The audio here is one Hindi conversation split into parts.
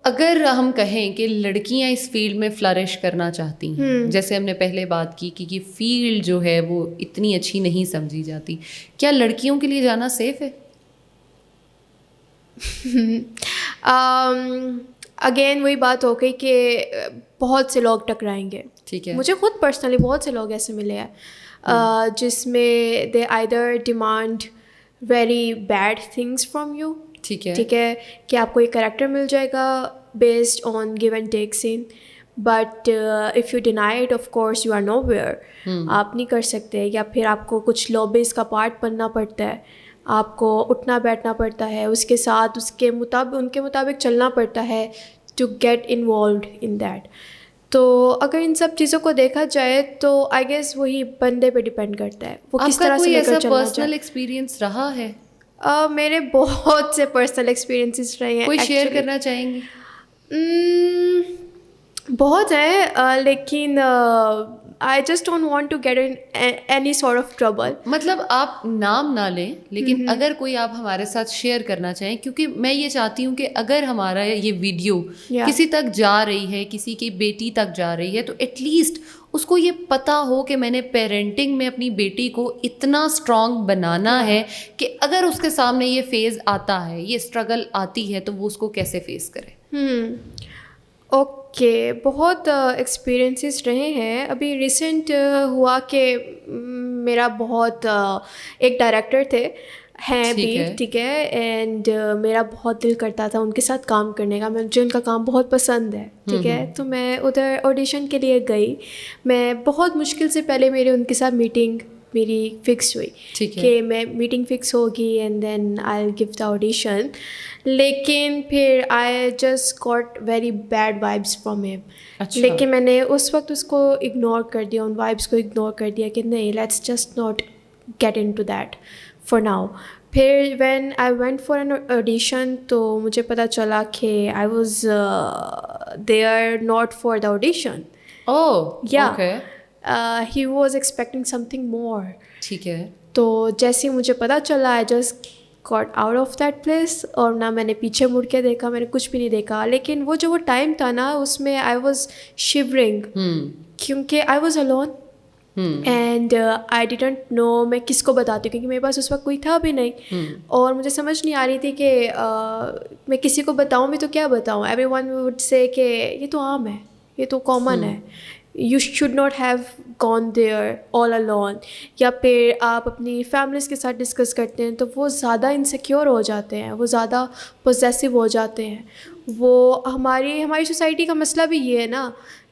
अगर हम कहें कि लड़कियां इस फील्ड में फ्लरिश करना चाहती हैं, जैसे हमने पहले बात की कि ये फील्ड जो है वो इतनी अच्छी नहीं समझी जाती, क्या लड़कियों के लिए जाना सेफ है? अगेन वही बात हो गई कि बहुत से लोग टकराएंगे। ठीक है। मुझे खुद पर्सनली बहुत से लोग ऐसे मिले हैं जिसमें they either demand very bad things from you. ठीक है। ठीक है कि आपको एक कैरेक्टर मिल जाएगा based on give and take scene, but if you deny it of course you are nowhere. आप नहीं कर सकते, या फिर आपको कुछ लॉबीज़ का पार्ट बनना पड़ता है, आपको उठना बैठना पड़ता है उसके साथ, उनके मुताबिक चलना पड़ता है to get involve in that. तो अगर इन सब चीज़ों को देखा जाए तो आई गेस वही बंदे पे डिपेंड करता है वो किस तरह से लेकर चलना चाहे। कोई ऐसा पर्सनल एक्सपीरियंस रहा है? मेरे बहुत से पर्सनल एक्सपीरियंसेस रहे हैं। कोई शेयर करना चाहेंगी? बहुत है, लेकिन I just don't want to get in any sort of trouble. मतलब आप नाम ना लें, लेकिन अगर कोई आप हमारे साथ शेयर करना चाहें, क्योंकि मैं ये चाहती हूँ कि अगर हमारा ये वीडियो किसी तक जा रही है, किसी की बेटी तक जा रही है, तो एटलीस्ट उसको ये पता हो कि मैंने पेरेंटिंग में अपनी बेटी को इतना स्ट्रॉन्ग बनाना है कि अगर उसके सामने ये फेज़ आता है, ये स्ट्रगल आती है, तो वो उसको कैसे फेस करे। ओके, बहुत एक्सपीरियंसेस रहे हैं। अभी रिसेंट हुआ कि मेरा बहुत एक डायरेक्टर थे हैं भी, ठीक है, एंड मेरा बहुत दिल करता था उनके साथ काम करने का। मुझे उनका काम बहुत पसंद है, ठीक है। तो मैं उधर ऑडिशन के लिए गई। मैं बहुत मुश्किल से पहले उनके साथ मीटिंग मेरी फिक्स हुई कि मैं मीटिंग फिक्स होगी and then I will give the audition. लेकिन फिर I just got very bad vibes from him. लेकिन मैंने उस वक्त उसको इग्नोर कर दिया, उन वाइब्स को इग्नोर कर दिया कि नहीं, let's just not get into that for now. फिर when I went for an audition तो मुझे पता चला कि I was there not for the audition. He was expecting something more. ठीक है। तो जैसे मुझे पता चला I just got out of that place, और ना मैंने पीछे मुड़ के देखा, मैंने कुछ भी नहीं देखा। लेकिन वो टाइम था ना, उसमें आई वॉज शिवरिंग क्योंकि I was alone and I didn't know मैं किसको बताती हूँ, क्योंकि मेरे पास उस वक्त कोई था भी नहीं। और मुझे समझ नहीं आ रही थी कि मैं किसी को बताऊँ भी तो क्या बताऊँ। एवरीवन वुड से कि ये तो आम है, ये तो कॉमन है, you should not have gone there all alone. या फिर आप अपनी फैमिलीज़ के साथ डिस्कस करते हैं तो वो ज़्यादा इनसिक्योर हो जाते हैं, वो ज़्यादा पोजेसिव हो जाते हैं। वो हमारी सोसाइटी का मसला भी ये है ना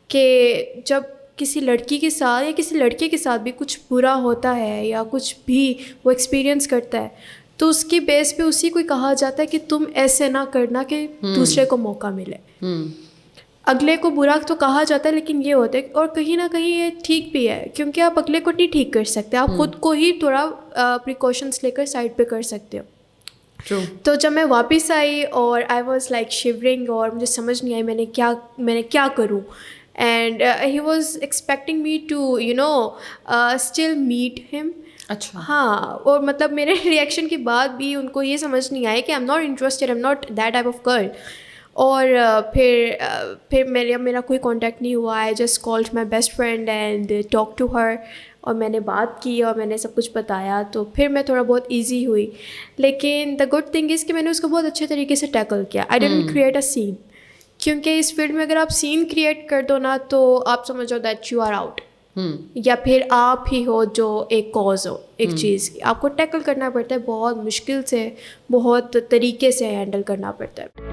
कि जब किसी लड़की के साथ या किसी लड़के के साथ भी कुछ बुरा होता है या कुछ भी वो एक्सपीरियंस करता है तो उसकी बेस पे उसी को कहा जाता है कि तुम ऐसे ना करना कि दूसरे को मौका मिले। अगले को बुरा तो कहा जाता है, लेकिन ये होता है, और कहीं ना कहीं ये ठीक भी है, क्योंकि आप अगले को नहीं ठीक कर सकते, आप खुद को ही थोड़ा प्रिकॉशंस लेकर साइड पे कर सकते हो। तो जब मैं वापस आई और आई वॉज लाइक शिवरिंग और मुझे समझ नहीं आई मैंने क्या करूँ। And he was expecting me to still meet him. अच्छा। हाँ, और मतलब मेरे रिएक्शन के बाद भी उनको ये समझ नहीं आया कि I am not interested, I am not that type of girl. और फिर मेरा कोई कांटेक्ट नहीं हुआ। I just called my best friend and talk to her, और मैंने बात की और मैंने सब कुछ बताया, तो फिर मैं थोड़ा बहुत इजी हुई। लेकिन द गुड थिंग इज़ कि मैंने उसको बहुत अच्छे तरीके से टैकल किया। I didn't create a scene, क्योंकि इस फील्ड में अगर आप सीन क्रिएट कर दो ना तो आप समझो दैट यू आर आउट, या फिर आप ही हो जो एक कॉज हो एक चीज़ की। आपको टैकल करना पड़ता है, बहुत मुश्किल से, बहुत तरीके से हैंडल करना पड़ता है।